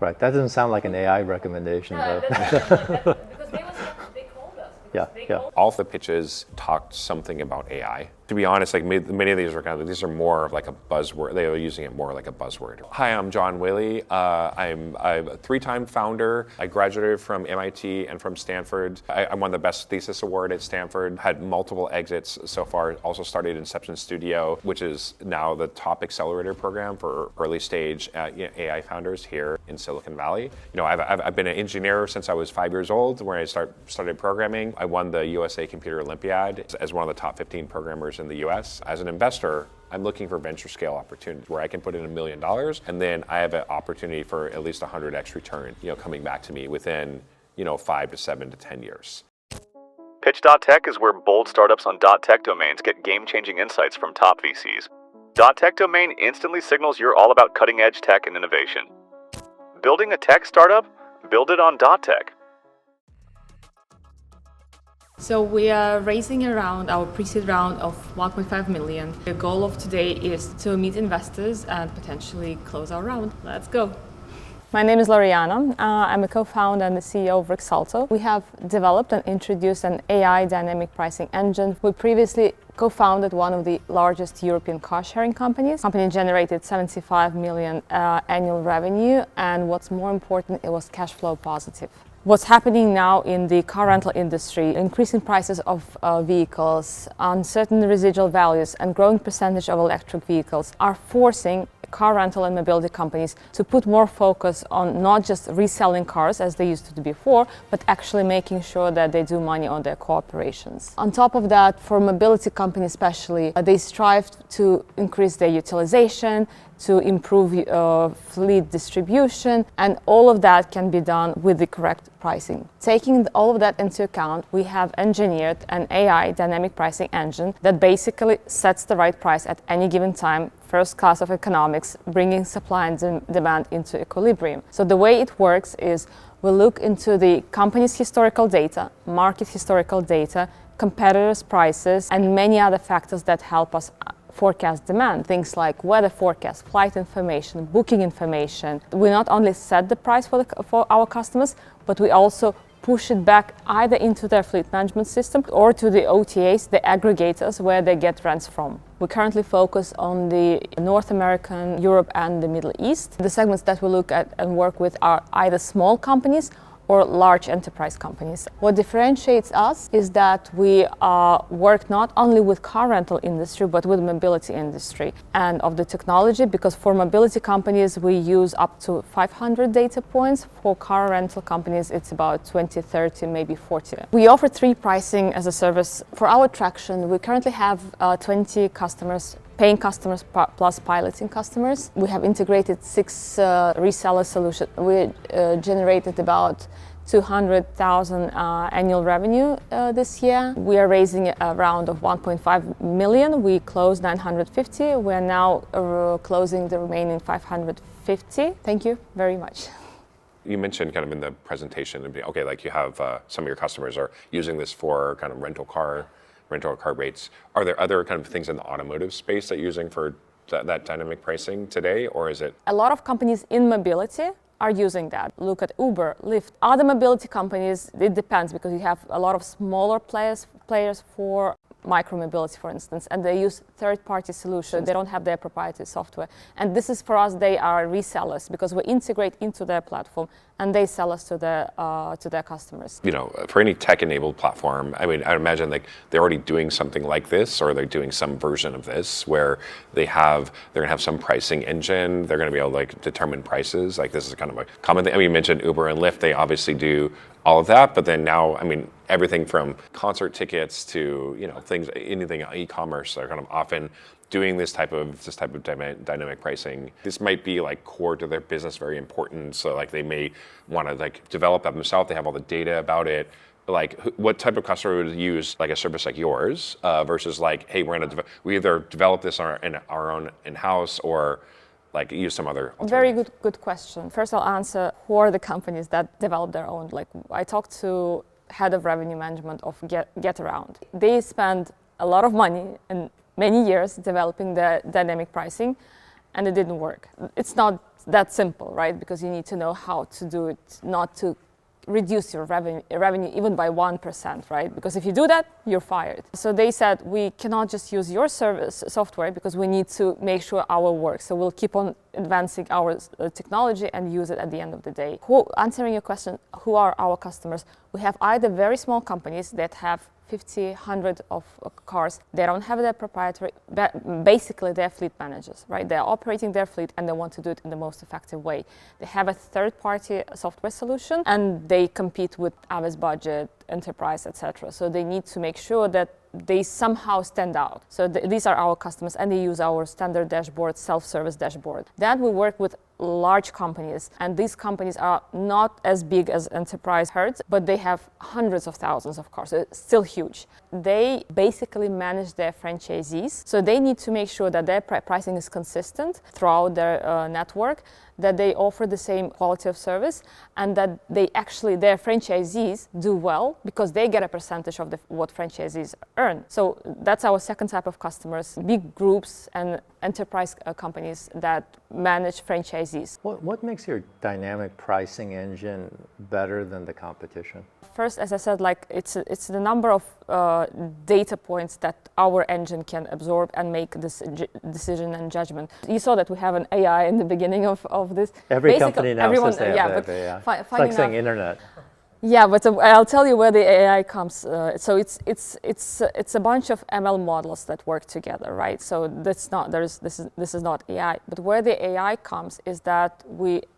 Right, that doesn't sound like an AI recommendation. No, Though. it doesn't sound like that, because they called us. Yeah. All of the pitches talked something about AI. To be honest, like many of these these are more of like a buzzword. They are using it more like a buzzword. Hi, I'm John Whaley. I'm a 3-time founder. I graduated from MIT and from Stanford. I won the Best Thesis Award at Stanford. Had multiple exits so far. Also started Inception Studio, which is now the top accelerator program for early stage AI founders here in Silicon Valley. I've been an engineer since I was 5 years old, where I started programming. I won the USA Computer Olympiad as one of the top 15 programmers in the US. As an investor, I'm looking for venture scale opportunities where I can put in $1 million, and then I have an opportunity for at least 100x return, coming back to me within, 5 to 7 to 10 years. Pitch.Tech is where bold startups on .tech domains get game-changing insights from top VCs. .tech domain instantly signals you're all about cutting-edge tech and innovation. Building a tech startup? Build it on .tech. So we are raising around our pre-seed round of 1.5 million. The goal of today is to meet investors and potentially close our round. Let's go. My name is Loriana. I'm a co-founder and the CEO of Rexalto. We have developed and introduced an AI dynamic pricing engine. We previously co-founded one of the largest European car-sharing companies. The company generated 75 million annual revenue, and what's more important, it was cash flow positive. What's happening now in the car rental industry, increasing prices of vehicles, uncertain residual values, and growing percentage of electric vehicles are forcing car rental and mobility companies to put more focus on not just reselling cars as they used to do before, but actually making sure that they do money on their cooperations. On top of that, for mobility companies especially, they strive to increase their utilization, to improve fleet distribution, and all of that can be done with the correct pricing. Taking all of that into account, we have engineered an AI dynamic pricing engine that basically sets the right price at any given time, first class of economics, bringing supply and demand into equilibrium. So the way it works is we look into the company's historical data, market historical data, competitors' prices, and many other factors that help us forecast demand, things like weather forecast, flight information, booking information. We not only set the price for our customers, but we also push it back either into their fleet management system or to the OTAs, the aggregators, where they get rents from. We currently focus on the North American, Europe, and the Middle East. The segments that we look at and work with are either small companies or large enterprise companies. What differentiates us is that we work not only with car rental industry, but with mobility industry and of the technology, because for mobility companies, we use up to 500 data points. For car rental companies, it's about 20, 30, maybe 40. We offer 3 pricing as a service. For our traction, we currently have 20 customers, paying customers plus piloting customers. We have integrated 6 reseller solutions. We generated about 200,000 annual revenue this year. We are raising a round of 1.5 million. We closed 950. We're now closing the remaining 550. Thank you very much. You mentioned kind of in the presentation, okay, like you have some of your customers are using this for kind of rental car rates. Are there other kind of things in the automotive space that you're using for that dynamic pricing today, or is it? A lot of companies in mobility are using that. Look at Uber, Lyft. Other mobility companies, it depends, because you have a lot of smaller players for micromobility, for instance, and they use third-party solutions. They don't have their proprietary software. And this is, for us, they are resellers, because we integrate into their platform and they sell us to their customers. For any tech-enabled platform, I mean, I imagine like they're already doing something like this, or they're doing some version of this where they're gonna have some pricing engine. They're gonna be able to like determine prices. Like this is kind of a common thing. I mean, you mentioned Uber and Lyft. They obviously do all of that, but then now, I mean, everything from concert tickets to things, anything e-commerce are kind of often doing this type of dynamic pricing. This might be like core to their business, very important. So like they may want to like develop that themselves. They have all the data about it. Like what type of customer would use like a service like yours versus like, hey, we either develop this in our own in-house or like use some other alternative? Very good question. First, I'll answer who are the companies that develop their own. Like I talked to head of revenue management of Getaround. They spend a lot of money and many years developing the dynamic pricing, and it didn't work. It's not that simple, right? Because you need to know how to do it, not to reduce your revenue even by 1%, right? Because if you do that, you're fired. So they said, we cannot just use your service software because we need to make sure our works. So we'll keep on advancing our technology and use it at the end of the day. Answering your question, who are our customers? We have either very small companies that have 50, 100 of cars. They don't have their proprietary, basically they're fleet managers, right? They're operating their fleet and they want to do it in the most effective way. They have a third-party software solution and they compete with Avis Budget, Enterprise, etc. So they need to make sure that they somehow stand out. So these are our customers and they use our standard dashboard, self-service dashboard. Then we work with large companies, and these companies are not as big as Enterprise Hertz, but they have hundreds of thousands of cars. So it's still huge. They basically manage their franchisees, so they need to make sure that their pricing is consistent throughout their network, that they offer the same quality of service, and that they actually, their franchisees do well because they get a percentage of what franchisees earn. So that's our second type of customers, big groups and enterprise companies that manage franchisees. What makes your dynamic pricing engine better than the competition? First, as I said, like it's the number of data points that our engine can absorb and make this decision and judgment. You saw that we have an AI in the beginning of this. Every company now says they have AI. It's like saying internet. Yeah, but I'll tell you where the AI comes. So it's a bunch of ML models that work together, right? So this is not AI. But where the AI comes is that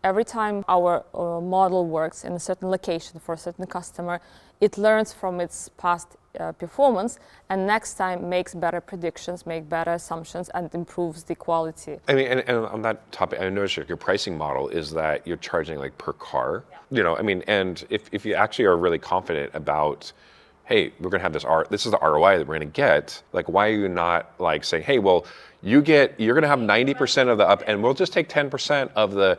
every time our model works in a certain location for a certain customer, it learns from its past performance, and next time makes better predictions, make better assumptions, and improves the quality. I mean, and on that topic, I noticed your pricing model is that you're charging like per car. Yeah. You know, I mean, and if you actually are really confident about, hey, we're gonna have this is the ROI that we're gonna get, like, why are you not like saying, hey, well, you're gonna have 90% of the up, and we'll just take 10% of the.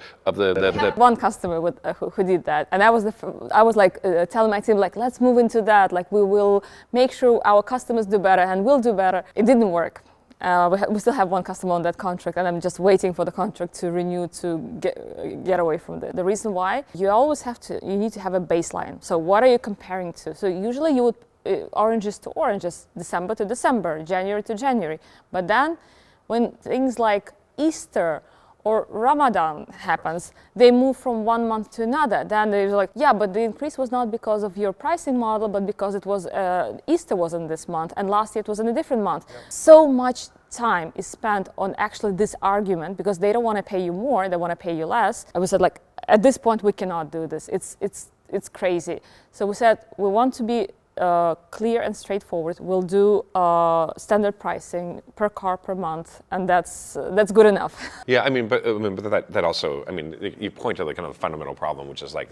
One customer who did that, and I was like telling my team, like, let's move into that, like we will make sure our customers do better and we'll do better. It didn't work. We still have one customer on that contract, and I'm just waiting for the contract to renew to get away from it. The reason why, you need to have a baseline. So what are you comparing to? So usually you would oranges to oranges, December to December, January to January, but then when things like Easter or Ramadan happens, they move from one month to another. Then they're like, yeah, but the increase was not because of your pricing model, but because it was Easter was in this month and last year it was in a different month. Yep. So much time is spent on actually this argument because they don't want to pay you more, they want to pay you less. And we said, like, at this point we cannot do this. It's crazy. So we said we want to be clear and straightforward. We'll do standard pricing per car per month, and that's good enough. Yeah, I mean, but that also, I mean, you point to the kind of fundamental problem, which is like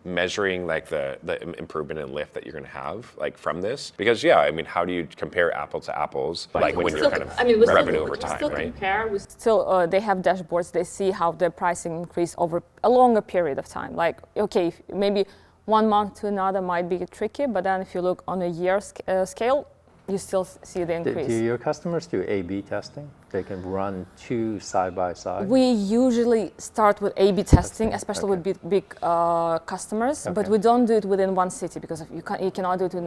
measuring like the improvement and lift that you're going to have like from this, because yeah, I mean, how do you compare apples to apples like when you're kind of revenue over time, right? They have dashboards. They see how their pricing increase over a longer period of time. Like, okay, maybe 1 month to another might be tricky, but then if you look on a year scale, you still see the increase. Do your customers do A/B testing? They can run two side by side? We usually start with A/B testing, especially with big customers, but we don't do it within one city because if you cannot do it in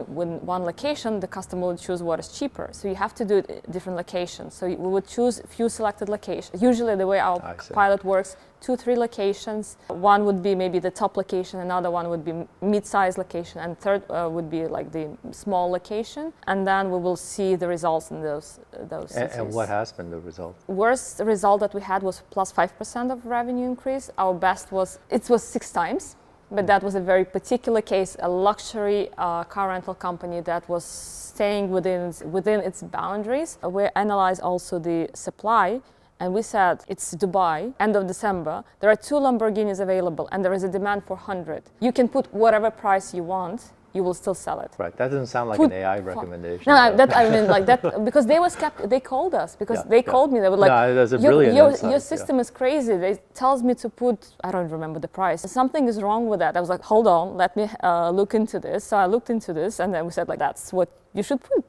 one location. The customer will choose what is cheaper. So you have to do it in different locations. So we would choose a few selected locations. Usually the way our pilot works, 2-3 locations. One would be maybe the top location, another one would be mid-sized location, and third would be like the small location. And then we will see the results in those cities. And what has been the result? Worst result that we had was plus 5% of revenue increase. Our best was 6 times, but that was a very particular case, a luxury car rental company that was staying within its boundaries. We analyzed also the supply, and we said it's Dubai, end of December, there are 2 Lamborghinis available and there is a demand for 100. You can put whatever price you want, you will still sell it. Right, that doesn't sound like an AI recommendation. No, I mean like that, because they called us, because they called me, they were like, no, that's a brilliant insight, your system is crazy. It tells me to put, I don't remember the price. Something is wrong with that. I was like, hold on, let me look into this. So I looked into this, and then we said like, that's what you should put.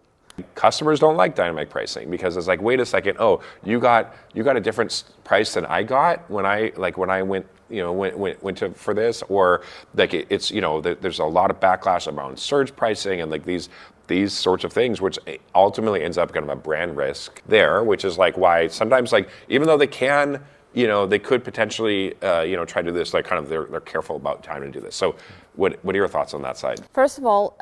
Customers don't like dynamic pricing because it's like, wait a second, oh, you got a different price than I got when I went to for this, or like it's there's a lot of backlash around surge pricing and like these sorts of things, which ultimately ends up kind of a brand risk there, which is like why sometimes like even though they can. They could potentially, try to do this. Like, kind of, they're careful about time to do this. So, what are your thoughts on that side? First of all,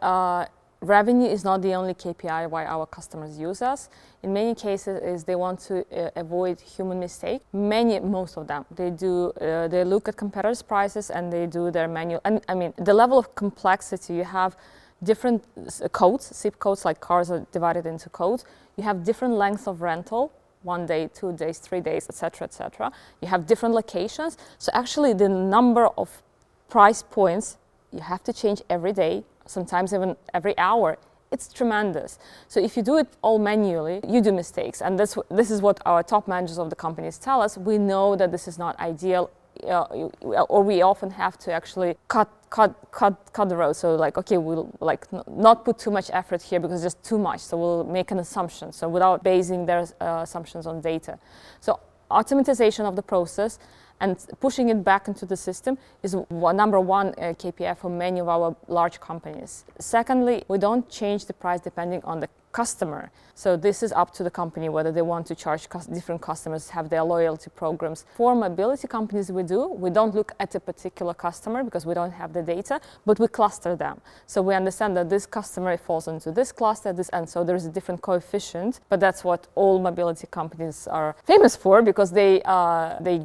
revenue is not the only KPI why our customers use us. In many cases, is they want to avoid human mistake. Most of them, they do. They look at competitors' prices and they do their manual. And I mean, the level of complexity you have. Different codes, zip codes, like cars are divided into codes. You have different lengths of rental. 1 day, 2 days, 3 days, etc., etc. You have different locations. So actually the number of price points you have to change every day, sometimes even every hour. It's tremendous. So if you do it all manually, you do mistakes. And this is what our top managers of the companies tell us. We know that this is not ideal, or we often have to actually cut the road. So like, okay, we'll like not put too much effort here because it's just too much. So we'll make an assumption. So without basing their assumptions on data. So automatization of the process and pushing it back into the system is number one KPI for many of our large companies. Secondly, we don't change the price depending on the customer. So this is up to the company whether they want to charge different customers, have their loyalty programs. For mobility companies, we don't look at a particular customer because we don't have the data, but we cluster them. So we understand that this customer falls into this cluster, and so there's a different coefficient, but that's what all mobility companies are famous for because they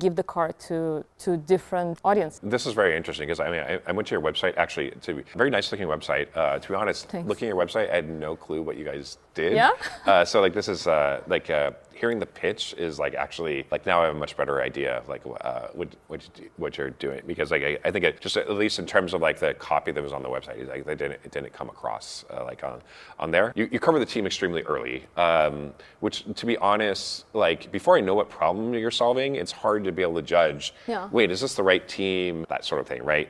give the car to different audiences. This is very interesting because I went to your website, actually, it's a very nice looking website. To be honest, Thanks. Looking at your website, I had no clue what you guys did. Yeah? So like this is hearing the pitch is like actually like now I have a much better idea of like what you're doing because like I think it just at least in terms of like the copy that was on the website, like it didn't come across like on there. You cover the team extremely early, which to be honest, like before I know what problem you're solving, it's hard to be able to judge. Yeah. Wait, is this the right team? That sort of thing, right?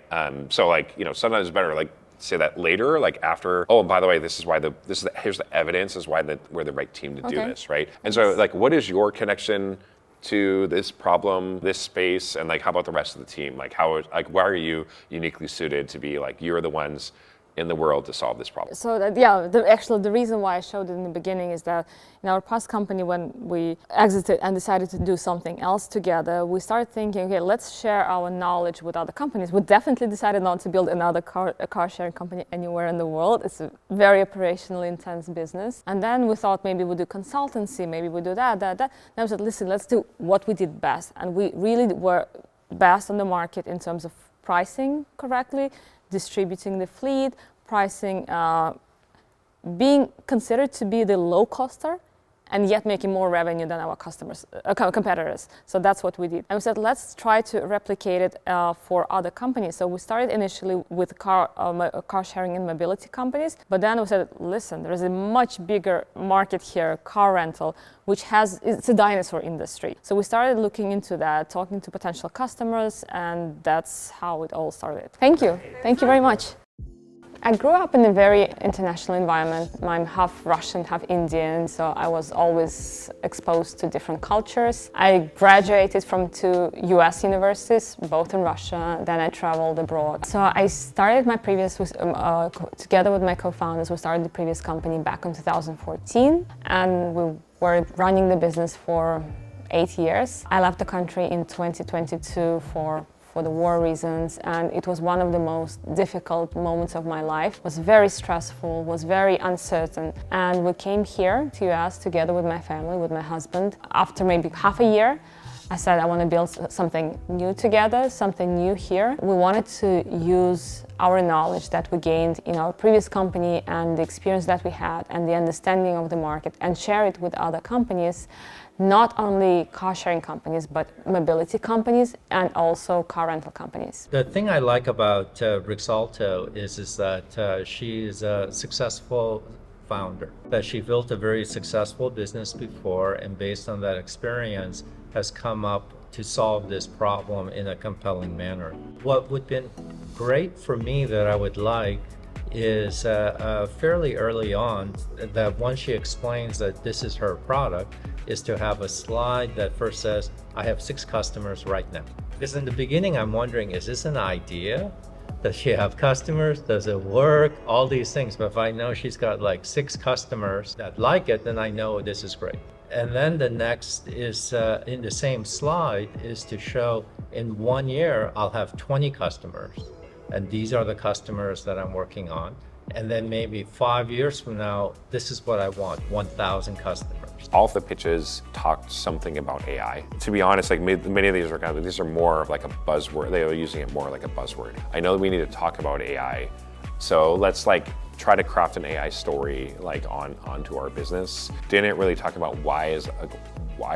So like sometimes it's better like. Say that later, like after. Oh, and by the way, here's the evidence is why we're the right team to do this, right? And so, like, what is your connection to this problem, this space, and like, how about the rest of the team? Like, why are you uniquely suited to be like you're the ones in the world to solve this problem? So the reason why I showed it in the beginning is that in our past company, when we exited and decided to do something else together, we started thinking, okay, let's share our knowledge with other companies. We definitely decided not to build another car sharing company anywhere in the world. It's a very operationally intense business. And then we thought maybe we do consultancy, maybe we do that. Then we said, listen, let's do what we did best. And we really were best on the market in terms of pricing correctly, distributing the fleet, pricing, being considered to be the low coster and yet making more revenue than our competitors. So that's what we did. And we said, let's try to replicate it for other companies. So we started initially with car sharing and mobility companies, but then we said, listen, there is a much bigger market here, car rental, it's a dinosaur industry. So we started looking into that, talking to potential customers, and that's how it all started. Thank you. Thank you very much. I grew up in a very international environment. I'm half Russian, half Indian, so I was always exposed to different cultures. I graduated from 2 US universities, both in Russia, then I traveled abroad. So I started my previous, together with my co-founders, we started the previous company back in 2014, and we were running the business for 8 years. I left the country in 2022 for the war reasons, and it was one of the most difficult moments of my life. It was very stressful, was very uncertain, and we came here to US together with my family, with my husband. After maybe half a year, I said I want to build something new together, something new here. We wanted to use our knowledge that we gained in our previous company and the experience that we had and the understanding of the market and share it with other companies, not only car sharing companies, but mobility companies and also car rental companies. The thing I like about Rixalto is that she is a successful founder, that she built a very successful business before, and based on that experience has come up to solve this problem in a compelling manner. What would have been great for me that I would like is fairly early on, that once she explains that this is her product, is to have a slide that first says, I have 6 customers right now. Because in the beginning, I'm wondering, is this an idea? Does she have customers? Does it work? All these things. But if I know she's got like 6 customers that like it, then I know this is great. And then the next is in the same slide is to show in 1 year, I'll have 20 customers. And these are the customers that I'm working on. And then maybe 5 years from now, this is what I want, 1,000 customers. All of the pitches talked something about AI. To be honest, like many of these are kind of, these are more of like a buzzword. They are using it more like a buzzword. I know that we need to talk about AI, so let's like try to craft an AI story like onto our business. Didn't really talk about why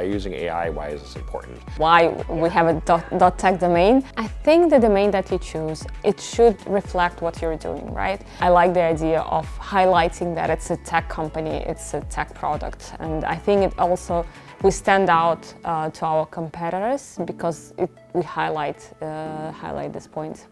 using AI, why is this important? Why we have a .tech domain? I think the domain that you choose, it should reflect what you're doing, right? I like the idea of highlighting that it's a tech company, it's a tech product. And I think it also, we stand out to our competitors because we highlight this point.